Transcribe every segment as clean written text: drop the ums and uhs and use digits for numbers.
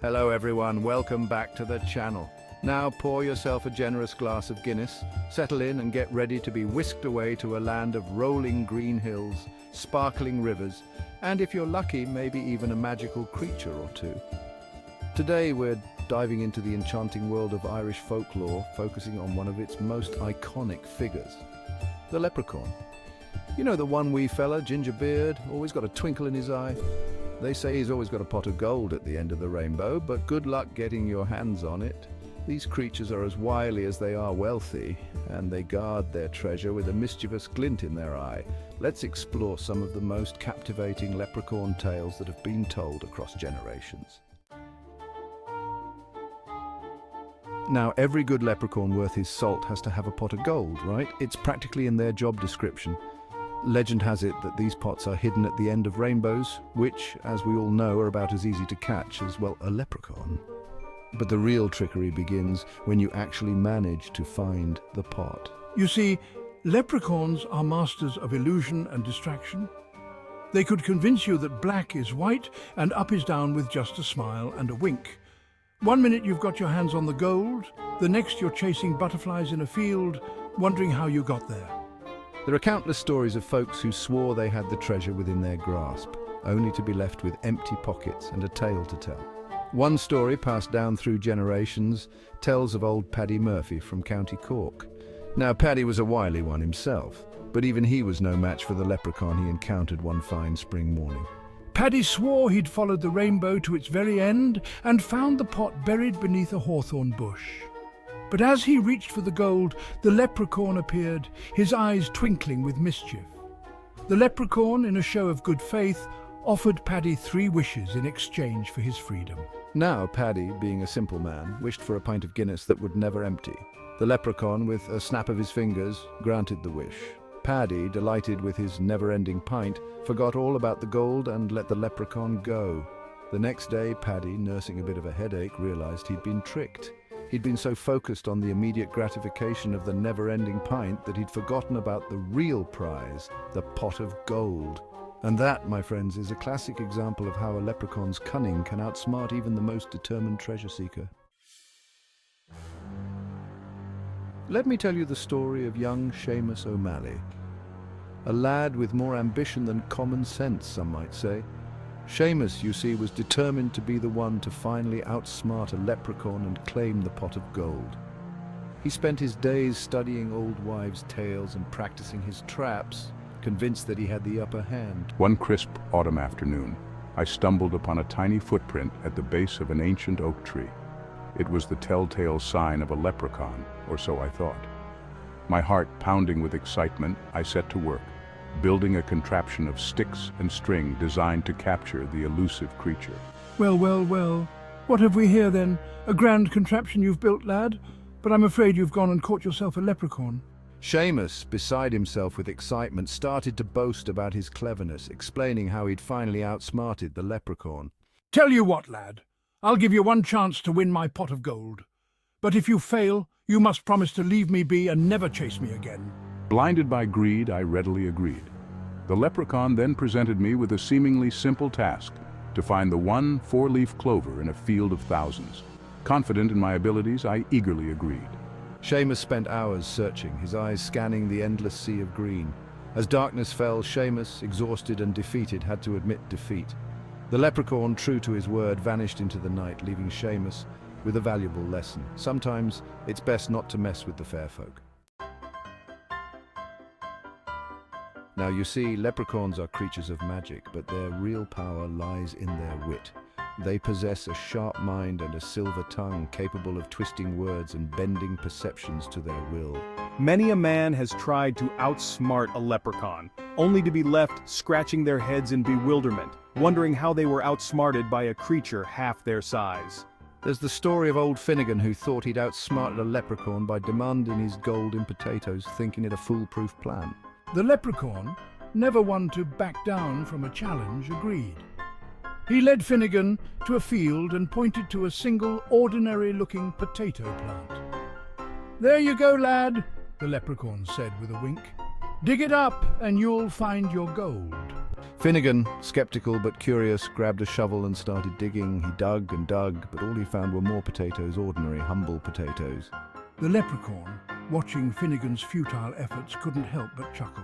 Hello everyone, welcome back to the channel. Now pour yourself a generous glass of Guinness, settle in and get ready to be whisked away to a land of rolling green hills, sparkling rivers, and if you're lucky, maybe even a magical creature or two. Today we're diving into the enchanting world of Irish folklore, focusing on one of its most iconic figures, the leprechaun. You know, the one wee fella, ginger beard, always got a twinkle in his eye. They say he's always got a pot of gold at the end of the rainbow, but good luck getting your hands on it. These creatures are as wily as they are wealthy, and they guard their treasure with a mischievous glint in their eye. Let's explore some of the most captivating leprechaun tales that have been told across generations. Now, every good leprechaun worth his salt has to have a pot of gold, right? It's practically in their job description. Legend has it that these pots are hidden at the end of rainbows, which, as we all know, are about as easy to catch as, well, a leprechaun. But the real trickery begins when you actually manage to find the pot. You see, leprechauns are masters of illusion and distraction. They could convince you that black is white and up is down with just a smile and a wink. One minute you've got your hands on the gold, the next you're chasing butterflies in a field, wondering how you got there. There are countless stories of folks who swore they had the treasure within their grasp, only to be left with empty pockets and a tale to tell. One story, passed down through generations, tells of old Paddy Murphy from County Cork. Now, Paddy was a wily one himself, but even he was no match for the leprechaun he encountered one fine spring morning. Paddy swore he'd followed the rainbow to its very end and found the pot buried beneath a hawthorn bush. But as he reached for the gold, the leprechaun appeared, his eyes twinkling with mischief. The leprechaun, in a show of good faith, offered Paddy 3 wishes in exchange for his freedom. Now Paddy, being a simple man, wished for a pint of Guinness that would never empty. The leprechaun, with a snap of his fingers, granted the wish. Paddy, delighted with his never-ending pint, forgot all about the gold and let the leprechaun go. The next day, Paddy, nursing a bit of a headache, realized he'd been tricked. He'd been so focused on the immediate gratification of the never-ending pint that he'd forgotten about the real prize, the pot of gold. And that, my friends, is a classic example of how a leprechaun's cunning can outsmart even the most determined treasure seeker. Let me tell you the story of young Seamus O'Malley. A lad with more ambition than common sense, some might say. Seamus, you see, was determined to be the one to finally outsmart a leprechaun and claim the pot of gold. He spent his days studying old wives' tales and practicing his traps, convinced that he had the upper hand. One crisp autumn afternoon, I stumbled upon a tiny footprint at the base of an ancient oak tree. It was the telltale sign of a leprechaun, or so I thought. My heart pounding with excitement, I set to work, building a contraption of sticks and string designed to capture the elusive creature. Well, well, well. What have we here then? A grand contraption you've built, lad? But I'm afraid you've gone and caught yourself a leprechaun. Seamus, beside himself with excitement, started to boast about his cleverness, explaining how he'd finally outsmarted the leprechaun. Tell you what, lad. I'll give you one chance to win my pot of gold. But if you fail, you must promise to leave me be and never chase me again. Blinded by greed, I readily agreed. The leprechaun then presented me with a seemingly simple task, to find the one 4-leaf clover in a field of thousands. Confident in my abilities, I eagerly agreed. Seamus spent hours searching, his eyes scanning the endless sea of green. As darkness fell, Seamus, exhausted and defeated, had to admit defeat. The leprechaun, true to his word, vanished into the night, leaving Seamus with a valuable lesson. Sometimes it's best not to mess with the fair folk. Now you see, leprechauns are creatures of magic, but their real power lies in their wit. They possess a sharp mind and a silver tongue capable of twisting words and bending perceptions to their will. Many a man has tried to outsmart a leprechaun, only to be left scratching their heads in bewilderment, wondering how they were outsmarted by a creature half their size. There's the story of old Finnegan, who thought he'd outsmarted a leprechaun by demanding his gold in potatoes, thinking it a foolproof plan. The leprechaun, never one to back down from a challenge, agreed. He led Finnegan to a field and pointed to a single, ordinary-looking potato plant. "There you go, lad," the leprechaun said with a wink. "Dig it up and you'll find your gold." Finnegan, skeptical but curious, grabbed a shovel and started digging. He dug and dug, but all he found were more potatoes, ordinary, humble potatoes. The leprechaun, watching Finnegan's futile efforts, couldn't help but chuckle.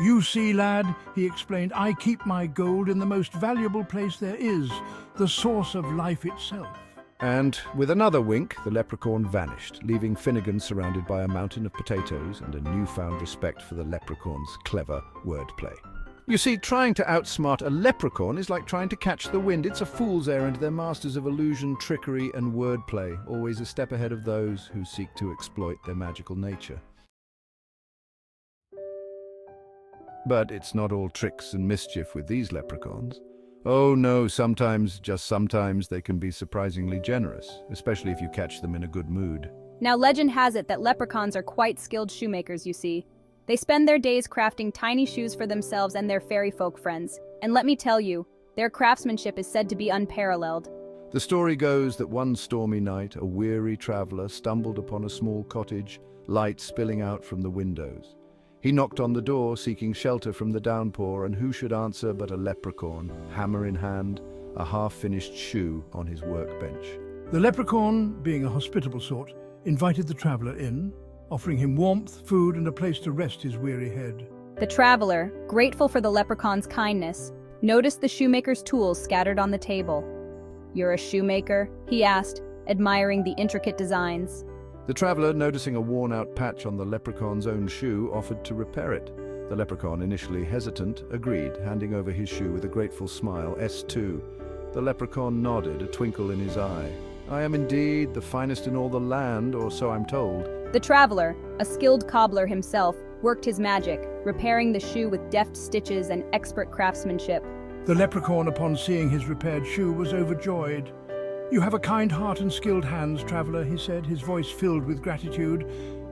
"You see, lad," he explained, "I keep my gold in the most valuable place there is, the source of life itself." And with another wink, the leprechaun vanished, leaving Finnegan surrounded by a mountain of potatoes and a newfound respect for the leprechaun's clever wordplay. You see, trying to outsmart a leprechaun is like trying to catch the wind. It's a fool's errand. They're masters of illusion, trickery, and wordplay, always a step ahead of those who seek to exploit their magical nature. But it's not all tricks and mischief with these leprechauns. Oh no, sometimes, just sometimes, they can be surprisingly generous, especially if you catch them in a good mood. Now, legend has it that leprechauns are quite skilled shoemakers, you see. They spend their days crafting tiny shoes for themselves and their fairy folk friends. And let me tell you, their craftsmanship is said to be unparalleled. The story goes that one stormy night, a weary traveler stumbled upon a small cottage, light spilling out from the windows. He knocked on the door, seeking shelter from the downpour, and who should answer but a leprechaun, hammer in hand, a half-finished shoe on his workbench. The leprechaun, being a hospitable sort, invited the traveller in, offering him warmth, food, and a place to rest his weary head. The traveler, grateful for the leprechaun's kindness, noticed the shoemaker's tools scattered on the table. "You're a shoemaker?" he asked, admiring the intricate designs. The traveler, noticing a worn-out patch on the leprechaun's own shoe, offered to repair it. The leprechaun, initially hesitant, agreed, handing over his shoe with a grateful smile. S2. The leprechaun nodded, a twinkle in his eye. "I am indeed the finest in all the land, or so I'm told." The traveler, a skilled cobbler himself, worked his magic, repairing the shoe with deft stitches and expert craftsmanship. The leprechaun, upon seeing his repaired shoe, was overjoyed. "You have a kind heart and skilled hands, traveller," he said, his voice filled with gratitude.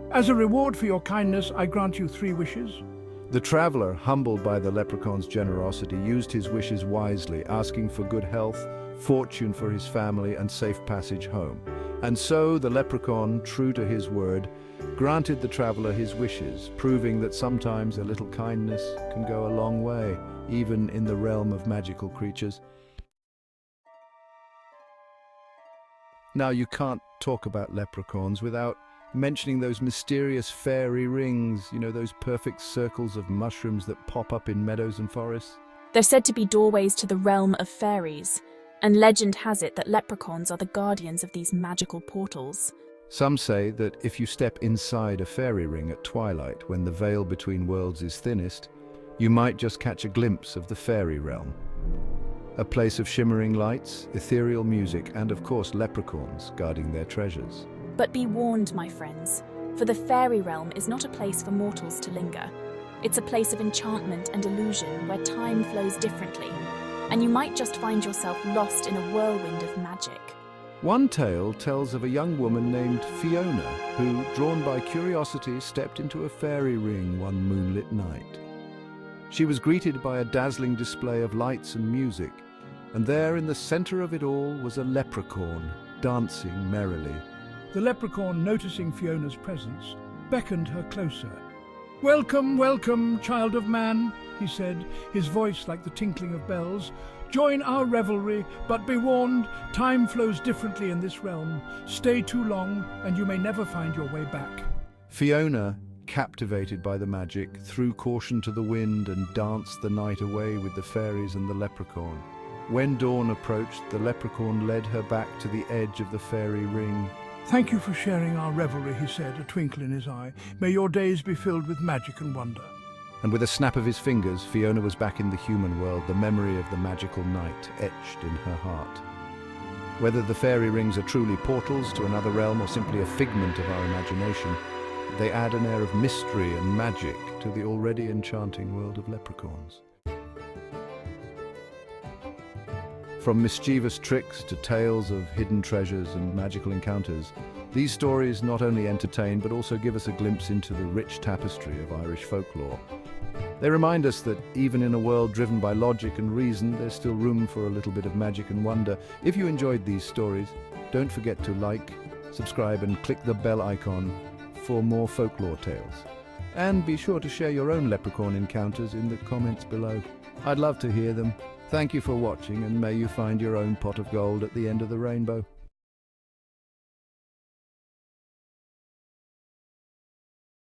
"As a reward for your kindness, I grant you 3 wishes." The traveler, humbled by the leprechaun's generosity, used his wishes wisely, asking for good health, fortune for his family, and safe passage home. And so the leprechaun, true to his word, granted the traveler his wishes, proving that sometimes a little kindness can go a long way, even in the realm of magical creatures. Now, you can't talk about leprechauns without mentioning those mysterious fairy rings, you know, those perfect circles of mushrooms that pop up in meadows and forests. They're said to be doorways to the realm of fairies, and legend has it that leprechauns are the guardians of these magical portals. Some say that if you step inside a fairy ring at twilight, when the veil between worlds is thinnest, you might just catch a glimpse of the fairy realm. A place of shimmering lights, ethereal music, and of course leprechauns guarding their treasures. But be warned, my friends, for the fairy realm is not a place for mortals to linger. It's a place of enchantment and illusion where time flows differently, and you might just find yourself lost in a whirlwind of magic. One tale tells of a young woman named Fiona who, drawn by curiosity, stepped into a fairy ring one moonlit night. She was greeted by a dazzling display of lights and music, and there in the center of it all was a leprechaun, dancing merrily. The leprechaun, noticing Fiona's presence, beckoned her closer. "Welcome, welcome, child of man," he said, his voice like the tinkling of bells. "Join our revelry, but be warned, time flows differently in this realm. Stay too long, and you may never find your way back." Fiona, captivated by the magic, threw caution to the wind and danced the night away with the fairies and the leprechaun. When dawn approached, the leprechaun led her back to the edge of the fairy ring. "Thank you for sharing our revelry," he said, a twinkle in his eye. "May your days be filled with magic and wonder." And with a snap of his fingers, Fiona was back in the human world, the memory of the magical night etched in her heart. Whether the fairy rings are truly portals to another realm or simply a figment of our imagination, they add an air of mystery and magic to the already enchanting world of leprechauns. From mischievous tricks to tales of hidden treasures and magical encounters, these stories not only entertain but also give us a glimpse into the rich tapestry of Irish folklore. They remind us that even in a world driven by logic and reason, there's still room for a little bit of magic and wonder. If you enjoyed these stories, don't forget to like, subscribe and click the bell icon for more folklore tales. And be sure to share your own leprechaun encounters in the comments below. I'd love to hear them. Thank you for watching, and may you find your own pot of gold at the end of the rainbow.